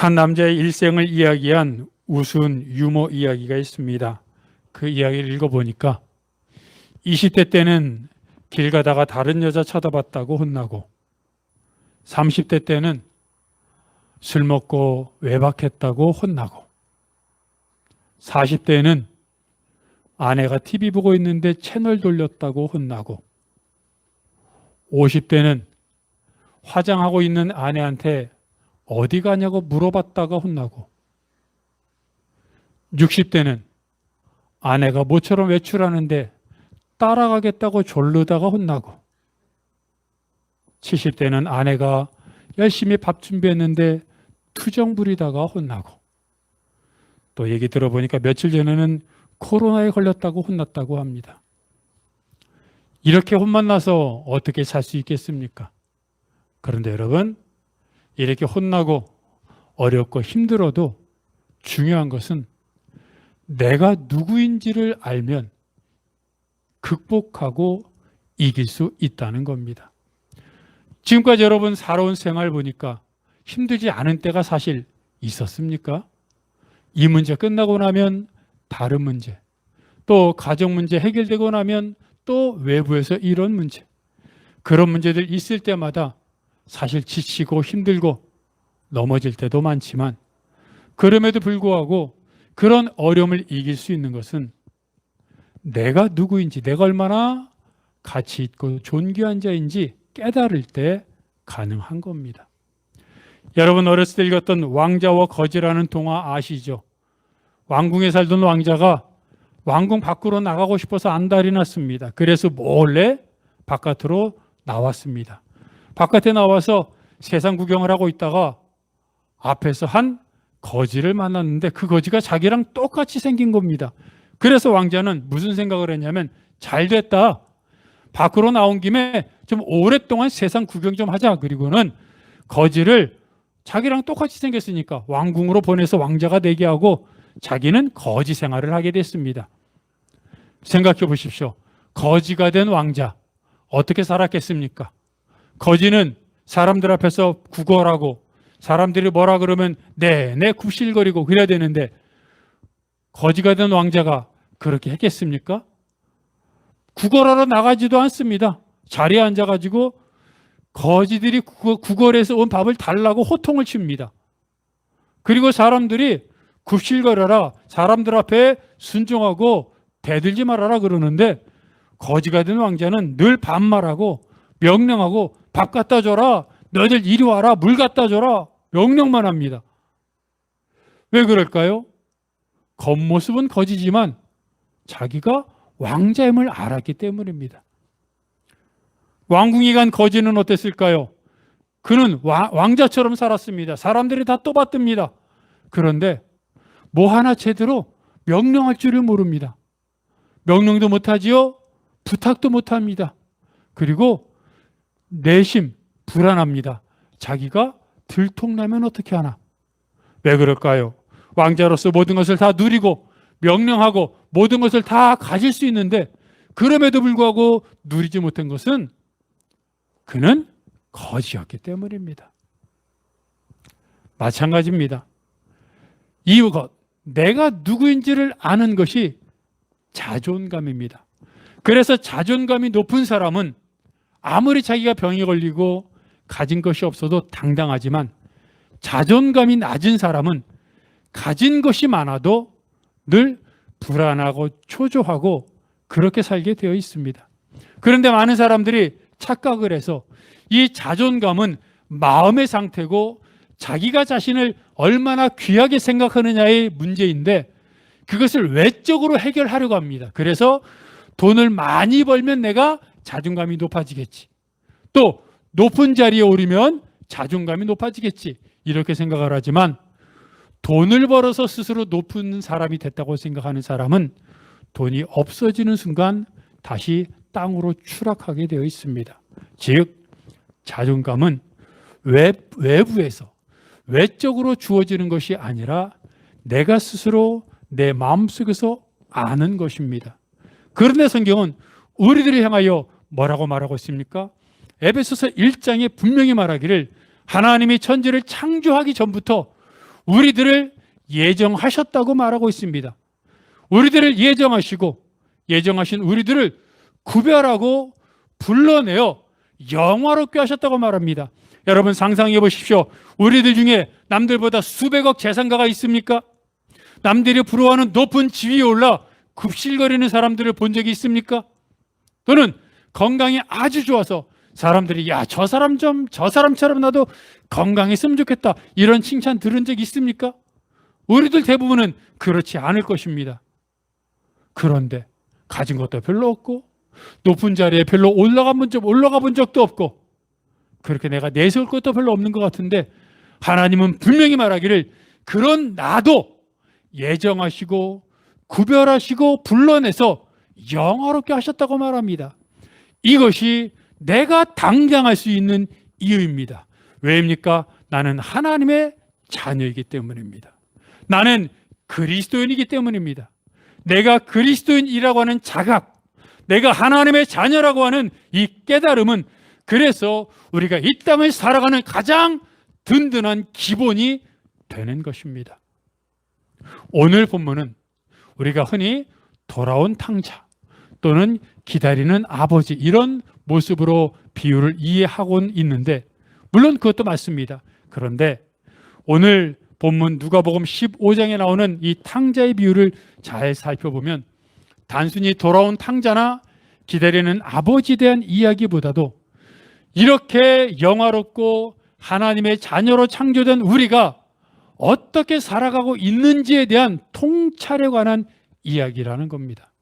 한 남자의 일생을 이야기한 우스운 유머 이야기가 있습니다. 그 이야기를 읽어보니까 20대 때는 길 가다가 다른 여자 쳐다봤다고 혼나고 30대 때는 술 먹고 외박했다고 혼나고 40대에는 아내가 TV 보고 있는데 채널 돌렸다고 혼나고 50대는 화장하고 있는 아내한테 어디 가냐고 물어봤다가 혼나고 60대는 아내가 모처럼 외출하는데 따라가겠다고 졸르다가 혼나고 70대는 아내가 열심히 밥 준비했는데 투정 부리다가 혼나고 또 얘기 들어보니까 며칠 전에는 코로나에 걸렸다고 혼났다고 합니다. 이렇게 혼만 나서 어떻게 살 수 있겠습니까? 그런데 여러분, 이렇게 혼나고 어렵고 힘들어도 중요한 것은 내가 누구인지를 알면 극복하고 이길 수 있다는 겁니다. 지금까지 여러분 살아온 생활 보니까 힘들지 않은 때가 사실 있었습니까? 이 문제 끝나고 나면 다른 문제, 또 가정 문제 해결되고 나면 또 외부에서 이런 문제, 그런 문제들 있을 때마다 사실 지치고 힘들고 넘어질 때도 많지만 그럼에도 불구하고 그런 어려움을 이길 수 있는 것은 내가 누구인지, 내가 얼마나 가치 있고 존귀한 자인지 깨달을 때 가능한 겁니다. 여러분 어렸을 때 읽었던 왕자와 거지라는 동화 아시죠? 왕궁에 살던 왕자가 왕궁 밖으로 나가고 싶어서 안달이 났습니다. 그래서 몰래 바깥으로 나왔습니다. 바깥에 나와서 세상 구경을 하고 있다가 앞에서 한 거지를 만났는데 그 거지가 자기랑 똑같이 생긴 겁니다. 그래서 왕자는 무슨 생각을 했냐면 잘 됐다. 밖으로 나온 김에 좀 오랫동안 세상 구경 좀 하자. 그리고는 거지를 자기랑 똑같이 생겼으니까 왕궁으로 보내서 왕자가 되게 하고 자기는 거지 생활을 하게 됐습니다. 생각해 보십시오. 거지가 된 왕자 어떻게 살았겠습니까? 거지는 사람들 앞에서 구걸하고 사람들이 뭐라 그러면 네 굽실거리고 그래야 되는데 거지가 된 왕자가 그렇게 했겠습니까? 구걸하러 나가지도 않습니다. 자리에 앉아가지고 거지들이 구걸해서 온 밥을 달라고 호통을 칩니다. 그리고 사람들이 굽실거려라, 사람들 앞에 순종하고 대들지 말아라 그러는데 거지가 된 왕자는 늘 반말하고 명령하고 밥 갖다 줘라, 너희들 이리 와라, 물 갖다 줘라 명령만 합니다. 왜 그럴까요? 겉모습은 거지지만 자기가 왕자임을 알았기 때문입니다. 왕궁에 간 거지는 어땠을까요? 그는 왕자처럼 살았습니다. 사람들이 다 떠받듭니다. 그런데 뭐 하나 제대로 명령할 줄을 모릅니다. 명령도 못하지요. 부탁도 못합니다. 그리고 내심 불안합니다. 자기가 들통나면 어떻게 하나? 왜 그럴까요? 왕자로서 모든 것을 다 누리고 명령하고 모든 것을 다 가질 수 있는데 그럼에도 불구하고 누리지 못한 것은 그는 거지였기 때문입니다. 마찬가지입니다. 이유가 내가 누구인지를 아는 것이 자존감입니다. 그래서 자존감이 높은 사람은 아무리 자기가 병이 걸리고 가진 것이 없어도 당당하지만 자존감이 낮은 사람은 가진 것이 많아도 늘 불안하고 초조하고 그렇게 살게 되어 있습니다. 그런데 많은 사람들이 착각을 해서 이 자존감은 마음의 상태고 자기가 자신을 얼마나 귀하게 생각하느냐의 문제인데 그것을 외적으로 해결하려고 합니다. 그래서 돈을 많이 벌면 내가 자존감이 높아지겠지. 또 높은 자리에 오르면 자존감이 높아지겠지. 이렇게 생각을 하지만 돈을 벌어서 스스로 높은 사람이 됐다고 생각하는 사람은 돈이 없어지는 순간 다시 땅으로 추락하게 되어 있습니다. 즉 자존감은 외부에서 외적으로 주어지는 것이 아니라 내가 스스로 내 마음속에서 아는 것입니다. 그런데 성경은 우리들을 향하여 뭐라고 말하고 있습니까? 에베소서 1장에 분명히 말하기를 하나님이 천지를 창조하기 전부터 우리들을 예정하셨다고 말하고 있습니다. 우리들을 예정하신 우리들을 구별하고 불러내어 영화롭게 하셨다고 말합니다. 여러분 상상해 보십시오. 우리들 중에 남들보다 수백억 재산가가 있습니까? 남들이 부러워하는 높은 지위에 올라 굽실거리는 사람들을 본 적이 있습니까? 또는 건강이 아주 좋아서 사람들이 야, 저 사람처럼 나도 건강했으면 좋겠다, 이런 칭찬 들은 적 있습니까? 우리들 대부분은 그렇지 않을 것입니다. 그런데 가진 것도 별로 없고 높은 자리에 별로 올라가 본 적도 없고 그렇게 내가 내세울 것도 별로 없는 것 같은데, 하나님은 분명히 말하기를 그런 나도 예정하시고 구별하시고 불러내서 영화롭게 하셨다고 말합니다. 이것이 내가 당장 할 수 있는 이유입니다. 왜입니까? 나는 하나님의 자녀이기 때문입니다. 나는 그리스도인이기 때문입니다. 내가 그리스도인이라고 하는 자각, 내가 하나님의 자녀라고 하는 이 깨달음은 그래서 우리가 이 땅을 살아가는 가장 든든한 기본이 되는 것입니다. 오늘 본문은 우리가 흔히 돌아온 탕자 또는 기다리는 아버지, 이런 모습으로 비유를 이해하고는 있는데, 물론 그것도 맞습니다. 그런데 오늘 본문 누가복음 15장에 나오는 이 탕자의 비유를 잘 살펴보면 단순히 돌아온 탕자나 기다리는 아버지에 대한 이야기보다도 이렇게 영화롭고 하나님의 자녀로 창조된 우리가 어떻게 살아가고 있는지에 대한 통찰에 관한 이야기라는 겁니다.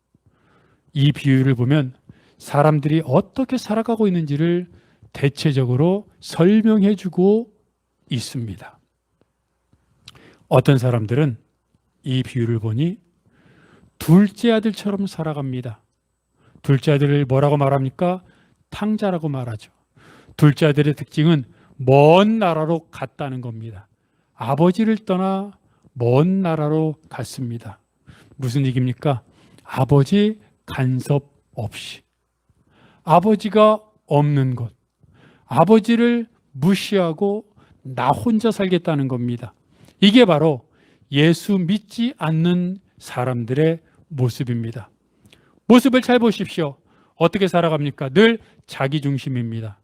이 비유를 보면 사람들이 어떻게 살아가고 있는지를 대체적으로 설명해 주고 있습니다. 어떤 사람들은 이 비유를 보니 둘째 아들처럼 살아갑니다. 둘째 아들을 뭐라고 말합니까? 탕자라고 말하죠. 둘째 아들의 특징은 먼 나라로 갔다는 겁니다. 아버지를 떠나 먼 나라로 갔습니다. 무슨 얘기입니까? 아버지 간섭 없이, 아버지가 없는 곳, 아버지를 무시하고 나 혼자 살겠다는 겁니다. 이게 바로 예수 믿지 않는 사람들의 모습입니다. 모습을 잘 보십시오. 어떻게 살아갑니까? 늘 자기 중심입니다.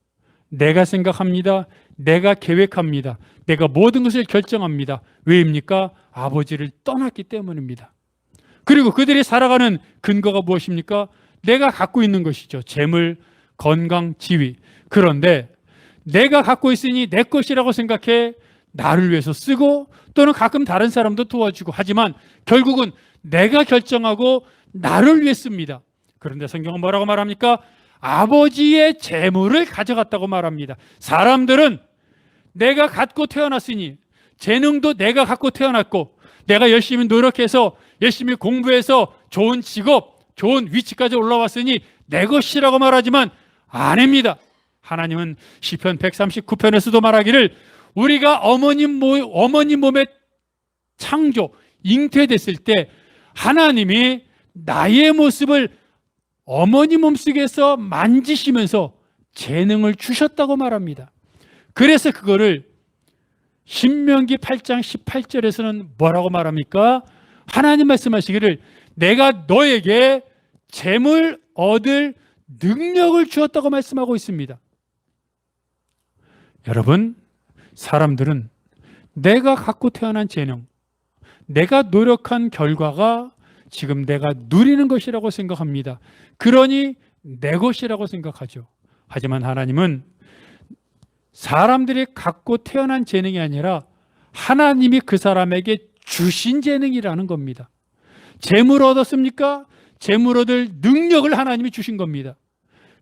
내가 생각합니다. 내가 계획합니다. 내가 모든 것을 결정합니다. 왜입니까? 아버지를 떠났기 때문입니다. 그리고 그들이 살아가는 근거가 무엇입니까? 내가 갖고 있는 것이죠. 재물, 건강, 지위. 그런데 내가 갖고 있으니 내 것이라고 생각해 나를 위해서 쓰고, 또는 가끔 다른 사람도 도와주고, 하지만 결국은 내가 결정하고 나를 위해 씁니다. 그런데 성경은 뭐라고 말합니까? 아버지의 재물을 가져갔다고 말합니다. 사람들은 내가 갖고 태어났으니, 재능도 내가 갖고 태어났고, 내가 열심히 노력해서 열심히 공부해서 좋은 직업, 좋은 위치까지 올라왔으니 내 것이라고 말하지만 아닙니다. 하나님은 시편 139편에서도 말하기를 우리가 어머님 몸에 창조, 잉태됐을 때 하나님이 나의 모습을 어머니 몸속에서 만지시면서 재능을 주셨다고 말합니다. 그래서 그거를 신명기 8장 18절에서는 뭐라고 말합니까? 하나님 말씀하시기를 내가 너에게 재물 얻을 능력을 주었다고 말씀하고 있습니다. 여러분, 사람들은 내가 갖고 태어난 재능, 내가 노력한 결과가 지금 내가 누리는 것이라고 생각합니다. 그러니 내 것이라고 생각하죠. 하지만 하나님은 사람들이 갖고 태어난 재능이 아니라 하나님이 그 사람에게 주신 재능이라는 겁니다. 재물 얻었습니까? 재물 얻을 능력을 하나님이 주신 겁니다.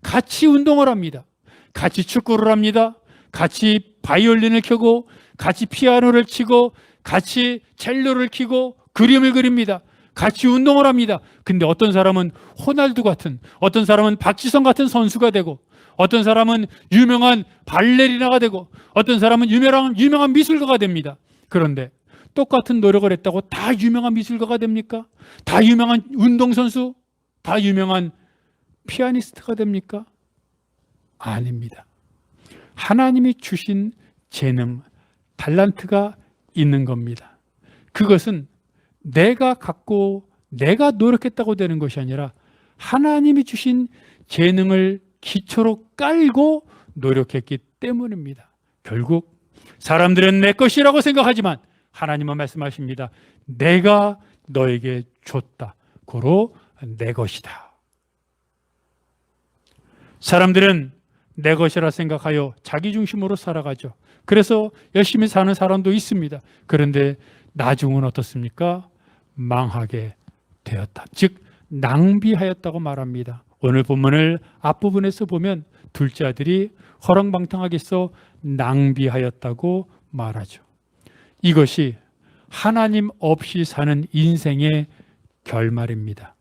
같이 운동을 합니다. 같이 축구를 합니다. 같이 바이올린을 켜고, 같이 피아노를 치고, 같이 첼로를 켜고 그림을 그립니다. 같이 운동을 합니다. 근데 어떤 사람은 호날두 같은, 어떤 사람은 박지성 같은 선수가 되고, 어떤 사람은 유명한 발레리나가 되고, 어떤 사람은 유명한 미술가가 됩니다. 그런데 똑같은 노력을 했다고 다 유명한 미술가가 됩니까? 다 유명한 운동선수? 다 유명한 피아니스트가 됩니까? 아닙니다. 하나님이 주신 재능, 달란트가 있는 겁니다. 그것은 내가 갖고 내가 노력했다고 되는 것이 아니라 하나님이 주신 재능을 기초로 깔고 노력했기 때문입니다. 결국 사람들은 내 것이라고 생각하지만 하나님은 말씀하십니다. 내가 너에게 줬다. 고로 내 것이다. 사람들은 내 것이라 생각하여 자기 중심으로 살아가죠. 그래서 열심히 사는 사람도 있습니다. 그런데 나중은 어떻습니까? 망하게 되었다. 즉 낭비하였다고 말합니다. 오늘 본문을 앞부분에서 보면 둘째 아들이 허랑방탕하게 써 낭비하였다고 말하죠. 이것이 하나님 없이 사는 인생의 결말입니다.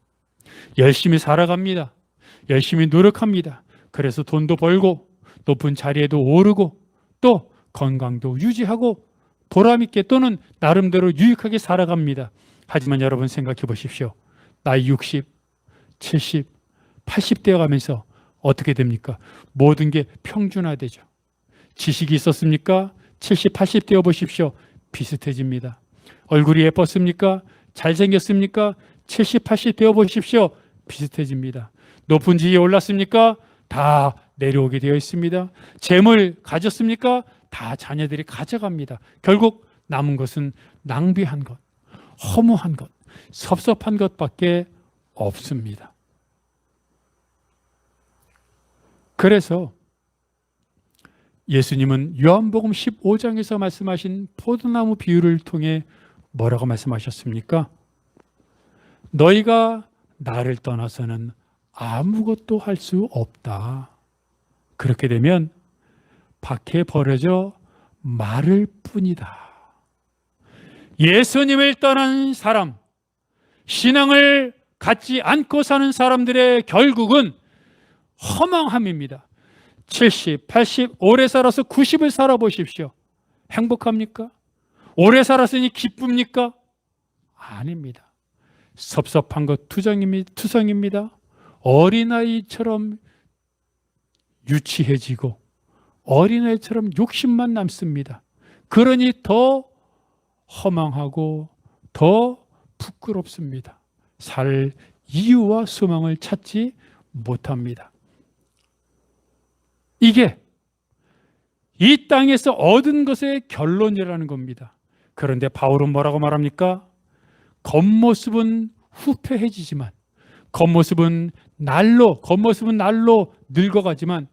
열심히 살아갑니다. 열심히 노력합니다. 그래서 돈도 벌고 높은 자리에도 오르고 또 건강도 유지하고 보람있게 또는 나름대로 유익하게 살아갑니다. 하지만 여러분 생각해 보십시오. 나이 60, 70, 80대에 가면서 어떻게 됩니까? 모든 게 평준화되죠. 지식이 있었습니까? 70, 80대여 보십시오. 비슷해집니다. 얼굴이 예뻤습니까? 잘생겼습니까? 70, 80대여 보십시오. 비슷해집니다. 높은 지위에 올랐습니까? 다 내려오게 되어 있습니다. 재물 가졌습니까? 다 자녀들이 가져갑니다. 결국 남은 것은 낭비한 것, 허무한 것, 섭섭한 것밖에 없습니다. 그래서 예수님은 요한복음 15장에서 말씀하신 포도나무 비유를 통해 뭐라고 말씀하셨습니까? 너희가 나를 떠나서는 아무것도 할 수 없다. 그렇게 되면 밖에 버려져 마를 뿐이다. 예수님을 떠난 사람, 신앙을 갖지 않고 사는 사람들의 결국은 허망함입니다. 70, 80, 오래 살아서 90을 살아보십시오. 행복합니까? 오래 살았으니 기쁩니까? 아닙니다. 섭섭한 것 투성입니다. 어린아이처럼 유치해지고 어린아이처럼 욕심만 남습니다. 그러니 더 허망하고 더 부끄럽습니다. 살 이유와 소망을 찾지 못합니다. 이게 이 땅에서 얻은 것의 결론이라는 겁니다. 그런데 바울은 뭐라고 말합니까? 겉모습은 후패해지지만 겉모습은 날로 늙어가지만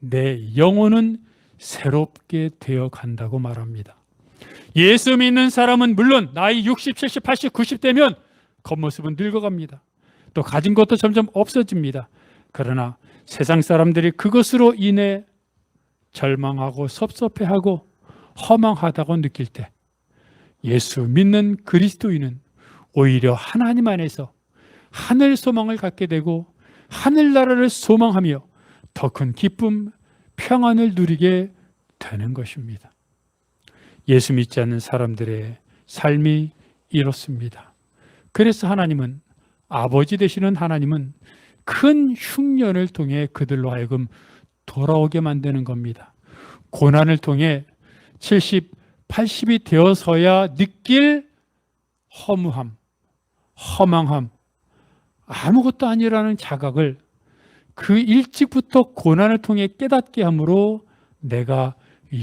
내 영혼은 새롭게 되어 간다고 말합니다. 예수 믿는 사람은 물론 나이 60, 70, 80, 90대면 겉모습은 늙어갑니다. 또 가진 것도 점점 없어집니다. 그러나 세상 사람들이 그것으로 인해 절망하고 섭섭해하고 허망하다고 느낄 때 예수 믿는 그리스도인은 오히려 하나님 안에서 하늘 소망을 갖게 되고 하늘나라를 소망하며 더 큰 기쁨, 평안을 누리게 되는 것입니다. 예수 믿지 않는 사람들의 삶이 이렇습니다. 그래서 하나님은, 아버지 되시는 하나님은 큰 흉년을 통해 그들로 하여금 돌아오게 만드는 겁니다. 고난을 통해 70, 80이 되어서야 느낄 허무함, 허망함, 아무것도 아니라는 자각을 그 일찍부터 고난을 통해 깨닫게 함으로 내가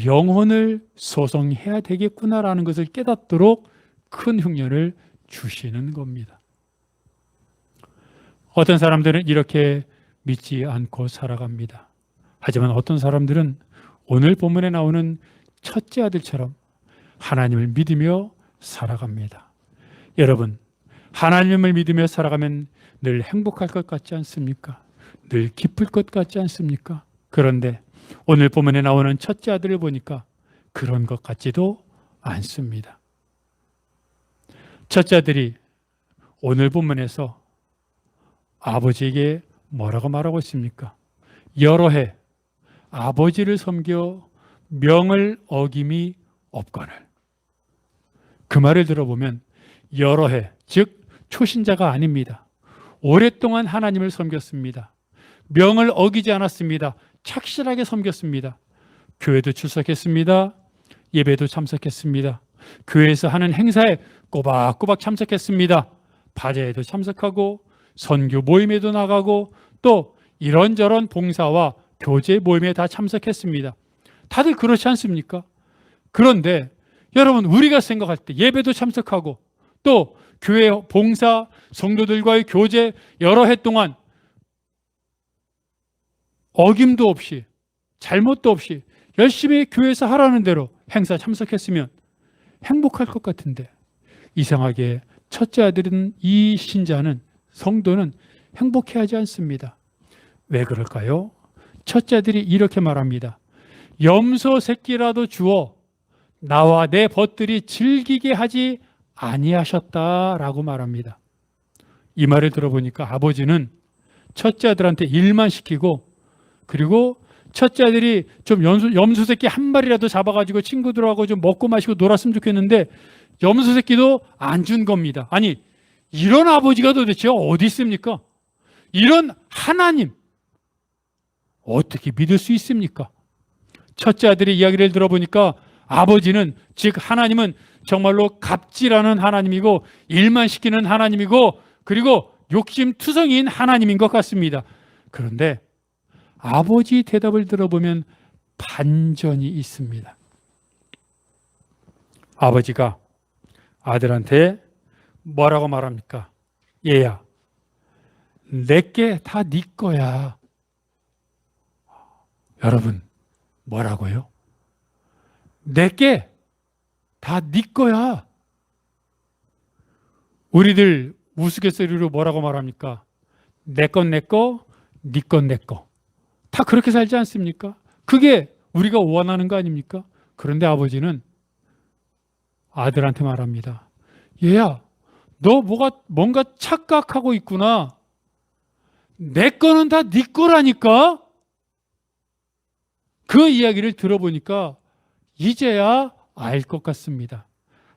영혼을 소성해야 되겠구나라는 것을 깨닫도록 큰 흉년을 주시는 겁니다. 어떤 사람들은 이렇게 믿지 않고 살아갑니다. 하지만 어떤 사람들은 오늘 본문에 나오는 첫째 아들처럼 하나님을 믿으며 살아갑니다. 여러분, 하나님을 믿으며 살아가면 늘 행복할 것 같지 않습니까? 늘 기쁠 것 같지 않습니까? 그런데 오늘 본문에 나오는 첫째 아들을 보니까 그런 것 같지도 않습니다. 첫째 아들이 오늘 본문에서 아버지에게 뭐라고 말하고 있습니까? 여러 해 아버지를 섬겨 명을 어김이 없거늘. 그 말을 들어보면 여러 해, 즉 초신자가 아닙니다. 오랫동안 하나님을 섬겼습니다. 명을 어기지 않았습니다. 착실하게 섬겼습니다. 교회도 출석했습니다. 예배도 참석했습니다. 교회에서 하는 행사에 꼬박꼬박 참석했습니다. 발예에도 참석하고 선교 모임에도 나가고 또 이런저런 봉사와 교제 모임에 다 참석했습니다. 다들 그렇지 않습니까? 그런데 여러분, 우리가 생각할 때 예배도 참석하고 또 교회 봉사, 성도들과의 교제 여러 해 동안 어김도 없이 잘못도 없이 열심히 교회에서 하라는 대로 행사 참석했으면 행복할 것 같은데, 이상하게 첫째 아들은, 이 신자는, 성도는 행복해하지 않습니다. 왜 그럴까요? 첫째 아들이 이렇게 말합니다. 염소 새끼라도 주어 나와 내 벗들이 즐기게 하지 아니하셨다라고 말합니다. 이 말을 들어보니까 아버지는 첫째 아들한테 일만 시키고, 그리고 첫째 아들이 좀 염소 새끼 한 마리라도 잡아가지고 친구들하고 좀 먹고 마시고 놀았으면 좋겠는데 염소 새끼도 안 준 겁니다. 아니, 이런 아버지가 도대체 어디 있습니까? 이런 하나님 어떻게 믿을 수 있습니까? 첫째 아들의 이야기를 들어보니까 아버지는, 즉 하나님은 정말로 갑질하는 하나님이고 일만 시키는 하나님이고 그리고 욕심투성이인 하나님인 것 같습니다. 그런데 아버지 대답을 들어보면 반전이 있습니다. 아버지가 아들한테 뭐라고 말합니까? 얘야, 내게 다 네 거야. 여러분, 뭐라고요? 내게 다 네 거야. 우리들 우스갯소리로 뭐라고 말합니까? 내 건 내 거, 네 건 내 거. 다 그렇게 살지 않습니까? 그게 우리가 원하는 거 아닙니까? 그런데 아버지는 아들한테 말합니다. 얘야, 너 뭔가 착각하고 있구나. 내 거는 다 네 거라니까? 그 이야기를 들어보니까 이제야 알 것 같습니다.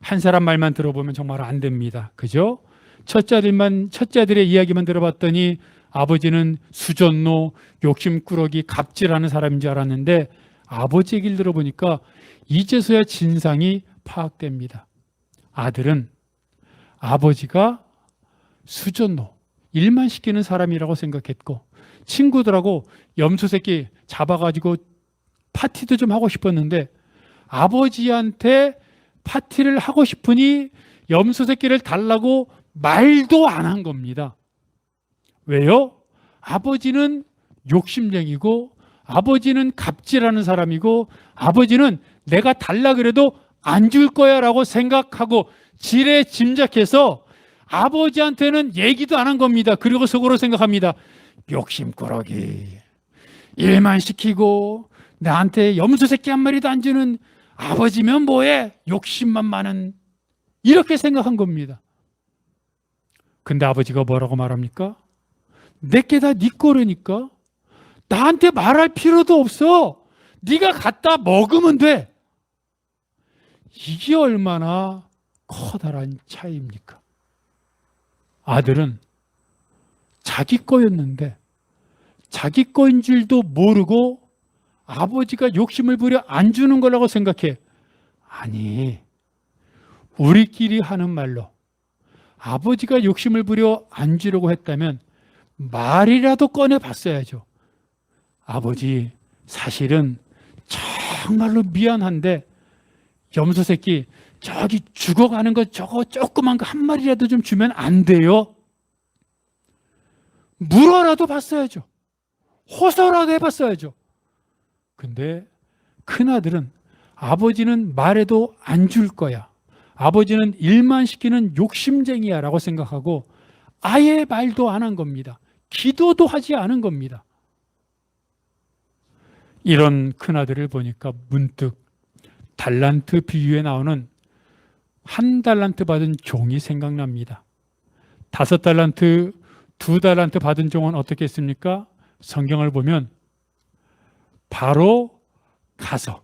한 사람 말만 들어보면 정말 안 됩니다. 그죠? 첫째 아들의 이야기만 들어봤더니 아버지는 수전노, 욕심꾸러기, 갑질하는 사람인 줄 알았는데 아버지 얘기를 들어보니까 이제서야 진상이 파악됩니다. 아들은 아버지가 수전노, 일만 시키는 사람이라고 생각했고 친구들하고 염소 새끼 잡아가지고 파티도 좀 하고 싶었는데 아버지한테 파티를 하고 싶으니 염소 새끼를 달라고 말도 안 한 겁니다. 왜요? 아버지는 욕심쟁이고 아버지는 갑질하는 사람이고 아버지는 내가 달라 그래도 안 줄 거야 라고 생각하고 지레 짐작해서 아버지한테는 얘기도 안 한 겁니다. 그리고 속으로 생각합니다. 욕심꾸러기, 일만 시키고 나한테 염소 새끼 한 마리도 안 주는 아버지면 뭐해? 욕심만 많은, 이렇게 생각한 겁니다. 근데 아버지가 뭐라고 말합니까? 내게 다 네 거라니까? 나한테 말할 필요도 없어. 네가 갖다 먹으면 돼. 이게 얼마나 커다란 차이입니까? 아들은 자기 거였는데 자기 거인 줄도 모르고 아버지가 욕심을 부려 안 주는 거라고 생각해. 아니, 우리끼리 하는 말로 아버지가 욕심을 부려 안 주려고 했다면 말이라도 꺼내 봤어야죠. 아버지, 사실은 정말로 미안한데 염소 새끼 저기 죽어가는 거 저거 조그만 거 한 마리라도 좀 주면 안 돼요? 물어라도 봤어야죠. 호소라도 해봤어야죠. 근데 큰아들은 아버지는 말해도 안 줄 거야, 아버지는 일만 시키는 욕심쟁이야 라고 생각하고 아예 말도 안 한 겁니다. 기도도 하지 않은 겁니다. 이런 큰아들을 보니까 문득 달란트 비유에 나오는 1달란트 받은 종이 생각납니다. 5달란트, 2달란트 받은 종은 어떻게 했습니까? 성경을 보면 바로 가서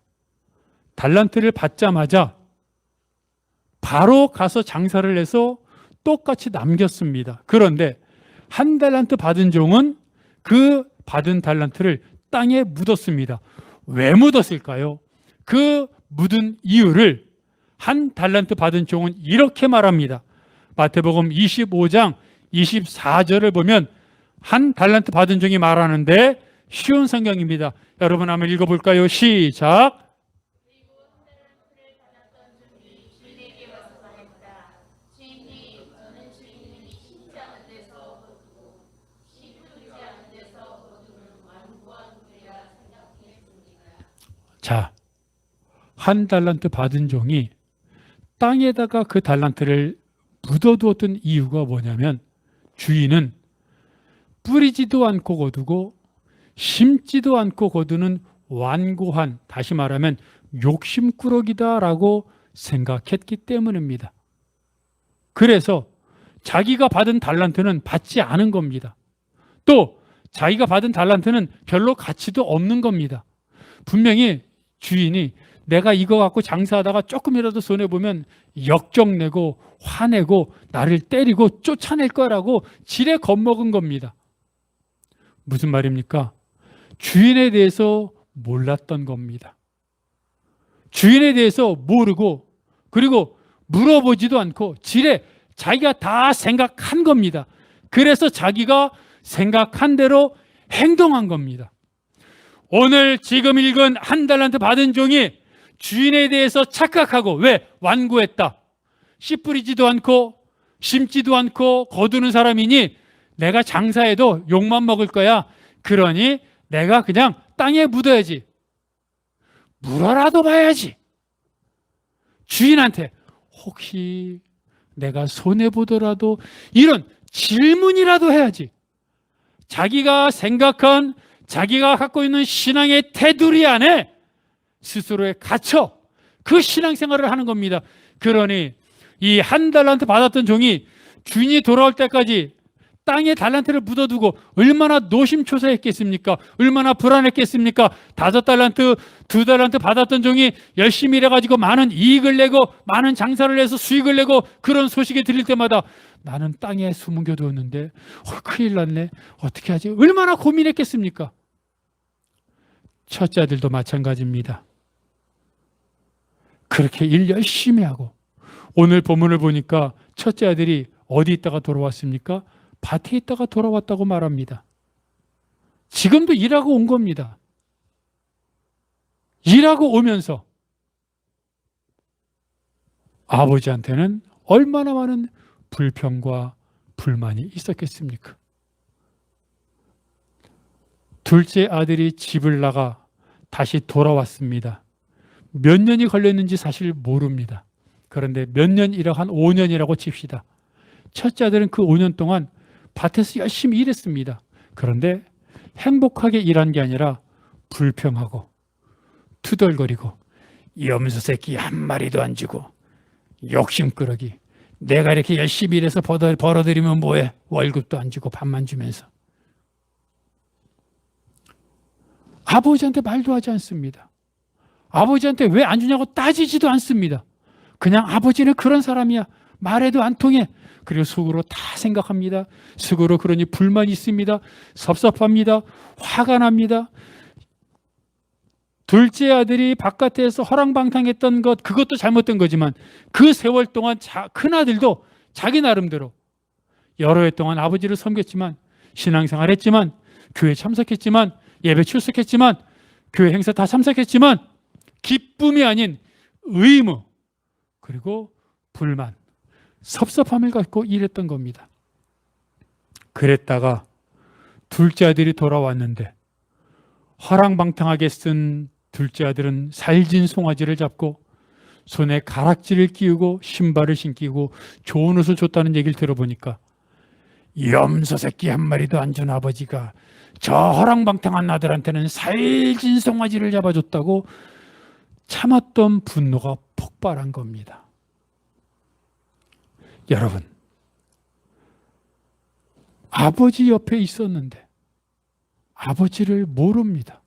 달란트를 받자마자 바로 가서 장사를 해서 똑같이 남겼습니다. 그런데 1달란트 받은 종은 그 받은 달란트를 땅에 묻었습니다. 왜 묻었을까요? 그 묻은 이유를 한 달란트 받은 종은 이렇게 말합니다. 마태복음 25장 24절을 보면 한 달란트 받은 종이 말하는데 쉬운 성경입니다. 여러분 한번 읽어볼까요? 시작. 자, 한 달란트 받은 종이 땅에다가 그 달란트를 묻어두었던 이유가 뭐냐면 주인은 뿌리지도 않고 거두고 심지도 않고 거두는 완고한, 다시 말하면 욕심꾸러기다라고 생각했기 때문입니다. 그래서 자기가 받은 달란트는 받지 않은 겁니다. 또 자기가 받은 달란트는 별로 가치도 없는 겁니다. 분명히 주인이 내가 이거 갖고 장사하다가 조금이라도 손해보면 역정내고 화내고 나를 때리고 쫓아낼 거라고 지레 겁먹은 겁니다. 무슨 말입니까? 주인에 대해서 몰랐던 겁니다. 주인에 대해서 모르고 그리고 물어보지도 않고 지레 자기가 다 생각한 겁니다. 그래서 자기가 생각한 대로 행동한 겁니다. 오늘 지금 읽은 한 달란트 받은 종이 주인에 대해서 착각하고 왜? 완고했다. 씨 뿌리지도 않고 심지도 않고 거두는 사람이니 내가 장사해도 욕만 먹을 거야. 그러니 내가 그냥 땅에 묻어야지. 물어라도 봐야지. 주인한테 혹시 내가 손해보더라도 이런 질문이라도 해야지. 자기가 생각한 자기가 갖고 있는 신앙의 테두리 안에 스스로에 갇혀 그 신앙생활을 하는 겁니다. 그러니 이 한 달란트 받았던 종이 주인이 돌아올 때까지 땅에 달란트를 묻어두고 얼마나 노심초사했겠습니까? 얼마나 불안했겠습니까? 5달란트, 2달란트 받았던 종이 열심히 일해가지고 많은 이익을 내고 많은 장사를 해서 수익을 내고 그런 소식이 들릴 때마다 나는 땅에 숨겨두었는데 큰일 났네. 어떻게 하지? 얼마나 고민했겠습니까? 첫째 아들도 마찬가지입니다. 그렇게 일 열심히 하고 오늘 본문을 보니까 첫째 아들이 어디 있다가 돌아왔습니까? 밭에 있다가 돌아왔다고 말합니다. 지금도 일하고 온 겁니다. 일하고 오면서 아버지한테는 얼마나 많은 불평과 불만이 있었겠습니까? 둘째 아들이 집을 나가 다시 돌아왔습니다. 몇 년이 걸렸는지 사실 모릅니다. 그런데 몇 년이라고 한 5년이라고 칩시다. 첫째 아들은 그 5년 동안 밭에서 열심히 일했습니다. 그런데 행복하게 일한 게 아니라 불평하고 투덜거리고 염소 새끼 한 마리도 안 주고 욕심꾸러기 내가 이렇게 열심히 일해서 벌어들이면 뭐해? 월급도 안 주고 밥만 주면서 아버지한테 말도 하지 않습니다. 아버지한테 왜 안 주냐고 따지지도 않습니다. 그냥 아버지는 그런 사람이야. 말해도 안 통해. 그리고 속으로 다 생각합니다. 속으로 그러니 불만이 있습니다. 섭섭합니다. 화가 납니다. 둘째 아들이 바깥에서 허랑방탕했던 것, 그것도 잘못된 거지만 그 세월 동안 큰아들도 자기 나름대로 여러 해 동안 아버지를 섬겼지만 신앙생활 했지만 교회 참석했지만 예배 출석했지만 교회 행사 다 참석했지만 기쁨이 아닌 의무 그리고 불만, 섭섭함을 갖고 일했던 겁니다. 그랬다가 둘째 아들이 돌아왔는데 허랑방탕하게 쓴 둘째 아들은 살진 송아지를 잡고 손에 가락지를 끼우고 신발을 신기고 좋은 옷을 줬다는 얘기를 들어보니까 염소 새끼 한 마리도 안 준 아버지가 저 허랑방탕한 아들한테는 살진 송아지를 잡아줬다고 참았던 분노가 폭발한 겁니다. 여러분, 아버지 옆에 있었는데 아버지를 모릅니다.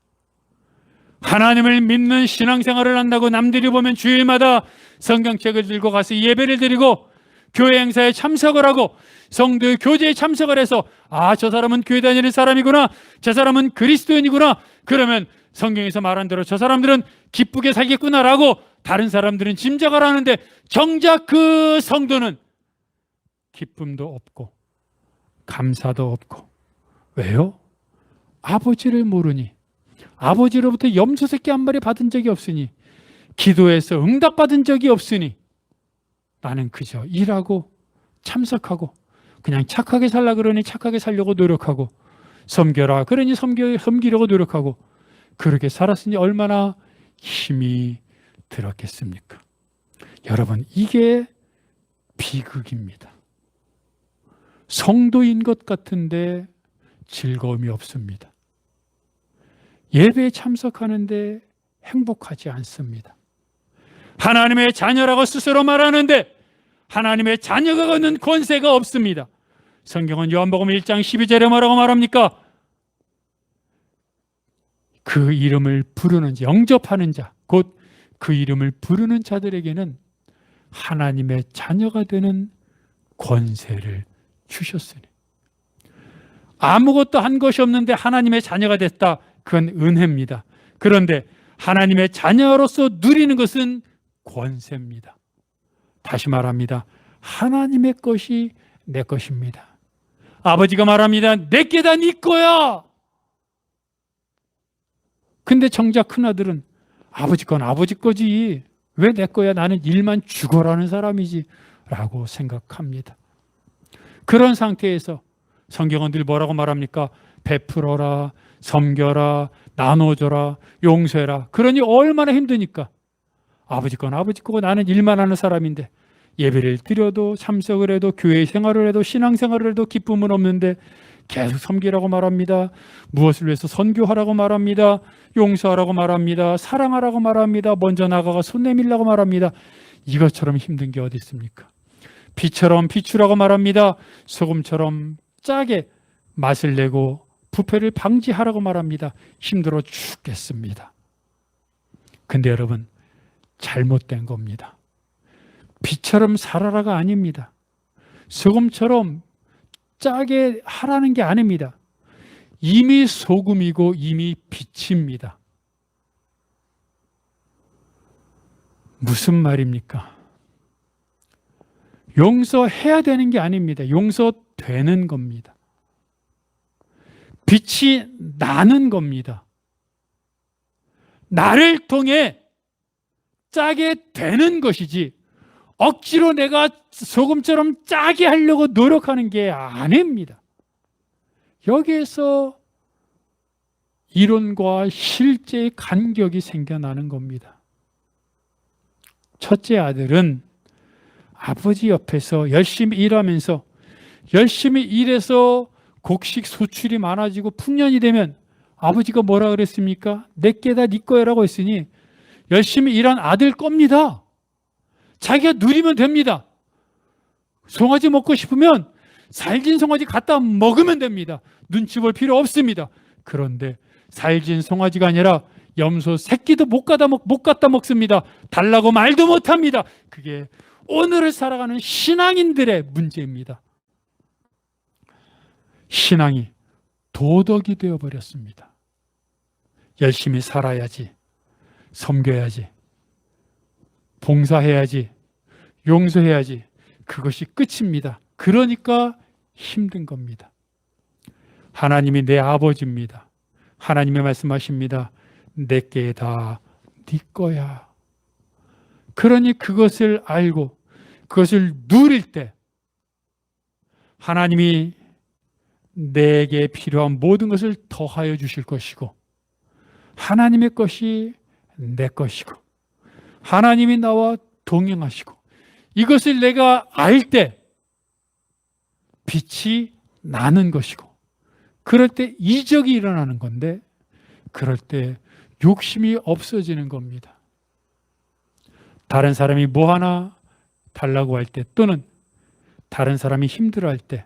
하나님을 믿는 신앙생활을 한다고 남들이 보면 주일마다 성경책을 들고 가서 예배를 드리고 교회 행사에 참석을 하고 성도의 교제에 참석을 해서 저 사람은 교회 다니는 사람이구나, 저 사람은 그리스도인이구나, 그러면 성경에서 말한 대로 저 사람들은 기쁘게 살겠구나라고 다른 사람들은 짐작을 하는데 정작 그 성도는 기쁨도 없고 감사도 없고. 왜요? 아버지를 모르니, 아버지로부터 염소 새끼 한 마리 받은 적이 없으니, 기도해서 응답받은 적이 없으니 나는 그저 일하고 참석하고 그냥 착하게 살라 그러니 착하게 살려고 노력하고, 섬겨라 그러니 섬기려고 노력하고, 그렇게 살았으니 얼마나 힘이 들었겠습니까? 여러분, 이게 비극입니다. 성도인 것 같은데 즐거움이 없습니다. 예배에 참석하는데 행복하지 않습니다. 하나님의 자녀라고 스스로 말하는데 하나님의 자녀가 갖는 권세가 없습니다. 성경은 요한복음 1장 12절에 뭐라고 말합니까? 그 이름을 부르는 자, 영접하는 자, 곧 그 이름을 부르는 자들에게는 하나님의 자녀가 되는 권세를 주셨으니. 아무것도 한 것이 없는데 하나님의 자녀가 됐다. 그건 은혜입니다. 그런데 하나님의 자녀로서 누리는 것은 권세입니다. 다시 말합니다. 하나님의 것이 내 것입니다. 아버지가 말합니다. 내게 다 네 거야. 근데 정작 큰아들은 아버지 건 아버지 거지, 왜 내 거야, 나는 일만 죽어라는 사람이지 라고 생각합니다. 그런 상태에서 성경은 늘 뭐라고 말합니까? 베풀어라, 섬겨라, 나눠줘라, 용서해라. 그러니 얼마나 힘드니까. 아버지 건 아버지 거고 나는 일만 하는 사람인데, 예배를 드려도 참석을 해도 교회 생활을 해도 신앙생활을 해도 기쁨은 없는데 계속 섬기라고 말합니다. 무엇을 위해서 선교하라고 말합니다. 용서하라고 말합니다. 사랑하라고 말합니다. 먼저 나가가 손 내밀라고 말합니다. 이것처럼 힘든 게 어디 있습니까? 비처럼 비추라고 말합니다. 소금처럼 짜게 맛을 내고 부패를 방지하라고 말합니다. 힘들어 죽겠습니다. 근데 여러분, 잘못된 겁니다. 비처럼 살아라가 아닙니다. 소금처럼 짜게 하라는 게 아닙니다. 이미 소금이고 이미 빛입니다. 무슨 말입니까? 용서해야 되는 게 아닙니다. 용서되는 겁니다. 빛이 나는 겁니다. 나를 통해 짜게 되는 것이지 억지로 내가 소금처럼 짜게 하려고 노력하는 게 아닙니다. 여기에서 이론과 실제의 간격이 생겨나는 겁니다. 첫째 아들은 아버지 옆에서 열심히 일하면서 열심히 일해서 곡식 소출이 많아지고 풍년이 되면 아버지가 뭐라 그랬습니까? 내게 다 네 거야라고 했으니 열심히 일한 아들 겁니다. 자기가 누리면 됩니다. 송아지 먹고 싶으면 살진 송아지 갖다 먹으면 됩니다. 눈치 볼 필요 없습니다. 그런데 살진 송아지가 아니라 염소 새끼도 못 갖다 먹습니다. 달라고 말도 못합니다. 그게 오늘을 살아가는 신앙인들의 문제입니다. 신앙이 도덕이 되어버렸습니다. 열심히 살아야지, 섬겨야지, 봉사해야지, 용서해야지, 그것이 끝입니다. 그러니까 힘든 겁니다. 하나님이 내 아버지입니다. 하나님이 말씀하십니다. 내게 다 네 거야. 그러니 그것을 알고 그것을 누릴 때 하나님이 내게 필요한 모든 것을 더하여 주실 것이고, 하나님의 것이 내 것이고, 하나님이 나와 동행하시고, 이것을 내가 알 때 빛이 나는 것이고, 그럴 때 이적이 일어나는 건데, 그럴 때 욕심이 없어지는 겁니다. 다른 사람이 뭐 하나 달라고 할 때, 또는 다른 사람이 힘들어할 때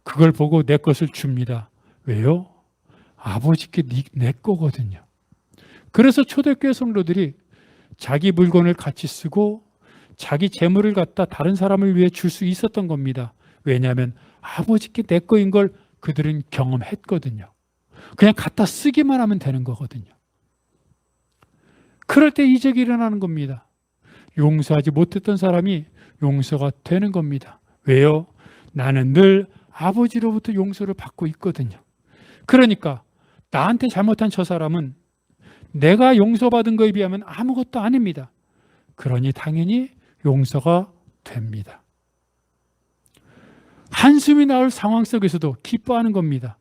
그걸 보고 내 것을 줍니다. 왜요? 아버지께 내 거거든요. 그래서 초대교회 성도들이 자기 물건을 같이 쓰고 자기 재물을 갖다 다른 사람을 위해 줄 수 있었던 겁니다. 왜냐하면 아버지께 내 거인 걸 그들은 경험했거든요. 그냥 갖다 쓰기만 하면 되는 거거든요. 그럴 때 이적이 일어나는 겁니다. 용서하지 못했던 사람이 용서가 되는 겁니다. 왜요? 나는 늘 아버지로부터 용서를 받고 있거든요. 그러니까 나한테 잘못한 저 사람은 내가 용서받은 거에 비하면 아무것도 아닙니다. 그러니 당연히 용서가 됩니다. 한숨이 나올 상황 속에서도 기뻐하는 겁니다.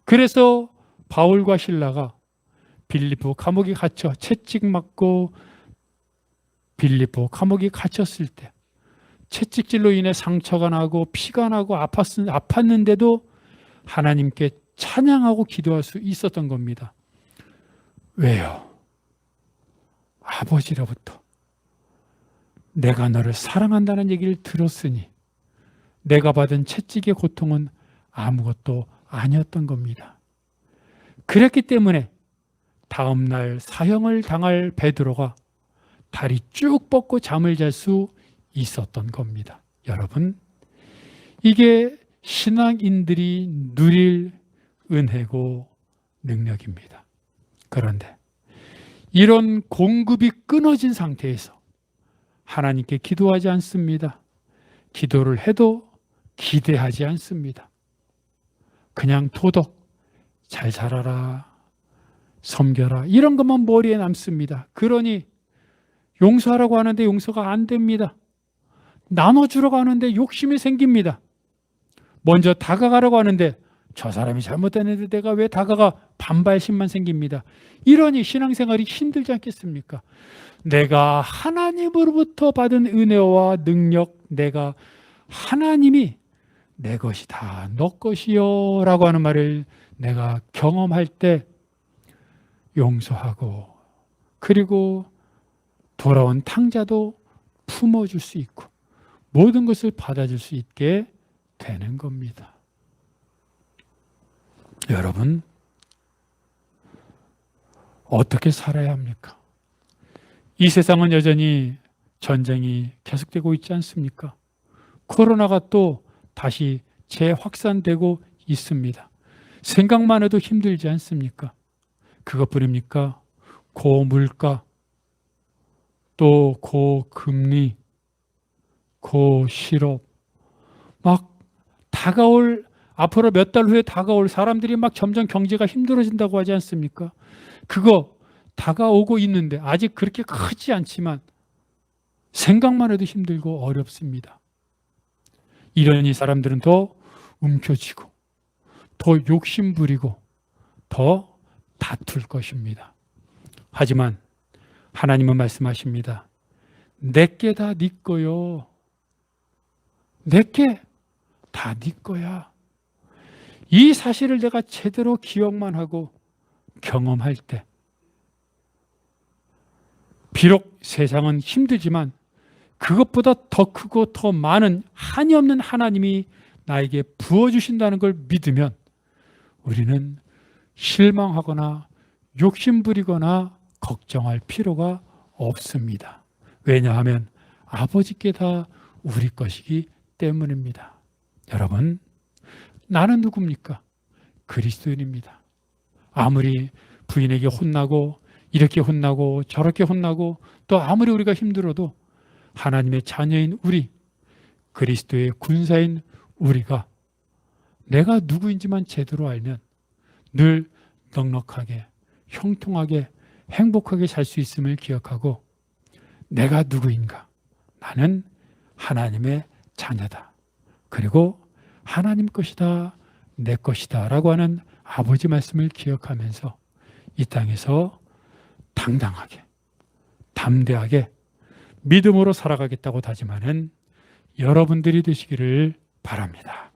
그래서 바울과 실라가 빌립보 감옥에 갇혀 채찍맞고 빌립보 감옥에 갇혔을 때 채찍질로 인해 상처가 나고 피가 나고 아팠는데도 하나님께 찬양하고 기도할 수 있었던 겁니다. 왜요? 아버지로부터 내가 너를 사랑한다는 얘기를 들었으니 내가 받은 채찍의 고통은 아무것도 아니었던 겁니다. 그랬기 때문에 다음 날 사형을 당할 베드로가 다리 쭉 뻗고 잠을 잘 수 있었던 겁니다. 여러분, 이게 신앙인들이 누릴 은혜고 능력입니다. 그런데 이런 공급이 끊어진 상태에서 하나님께 기도하지 않습니다. 기도를 해도 기대하지 않습니다. 그냥 도덕, 잘 살아라, 섬겨라, 이런 것만 머리에 남습니다. 그러니 용서하라고 하는데 용서가 안 됩니다. 나눠주라고 하는데 욕심이 생깁니다. 먼저 다가가라고 하는데 저 사람이 잘못했는데 내가 왜 다가가, 반발심만 생깁니다. 이러니 신앙생활이 힘들지 않겠습니까? 내가 하나님으로부터 받은 은혜와 능력, 내가 하나님이 내 것이다, 너 것이요 라고 하는 말을 내가 경험할 때 용서하고, 그리고 돌아온 탕자도 품어줄 수 있고 모든 것을 받아줄 수 있게 되는 겁니다. 여러분, 어떻게 살아야 합니까? 이 세상은 여전히 전쟁이 계속되고 있지 않습니까? 코로나가 또 다시 재확산되고 있습니다. 생각만 해도 힘들지 않습니까? 그것뿐입니까? 고물가, 또 고금리, 고실업, 막 다가올, 앞으로 몇 달 후에 다가올, 사람들이 막 점점 경제가 힘들어진다고 하지 않습니까? 그거 다가오고 있는데 아직 그렇게 크지 않지만 생각만 해도 힘들고 어렵습니다. 이러니 사람들은 더 움켜쥐고 더 욕심부리고 더 다툴 것입니다. 하지만 하나님은 말씀하십니다. 내게 다 네 거요. 내게 다 네 거야. 이 사실을 내가 제대로 기억만 하고 경험할 때, 비록 세상은 힘들지만 그것보다 더 크고 더 많은 한이 없는 하나님이 나에게 부어주신다는 걸 믿으면 우리는 실망하거나 욕심부리거나 걱정할 필요가 없습니다. 왜냐하면 아버지께 다 우리 것이기 때문입니다. 여러분, 나는 누굽니까? 그리스도인입니다. 아무리 부인에게 혼나고 이렇게 혼나고 저렇게 혼나고 또 아무리 우리가 힘들어도 하나님의 자녀인 우리, 그리스도의 군사인 우리가 내가 누구인지만 제대로 알면 늘 넉넉하게, 형통하게, 행복하게 살 수 있음을 기억하고, 내가 누구인가? 나는 하나님의 자녀다. 그리고 하나님 것이다, 내 것이다 라고 하는 아버지 말씀을 기억하면서 이 땅에서 당당하게, 담대하게 믿음으로 살아가겠다고 다짐하는 여러분들이 되시기를 바랍니다.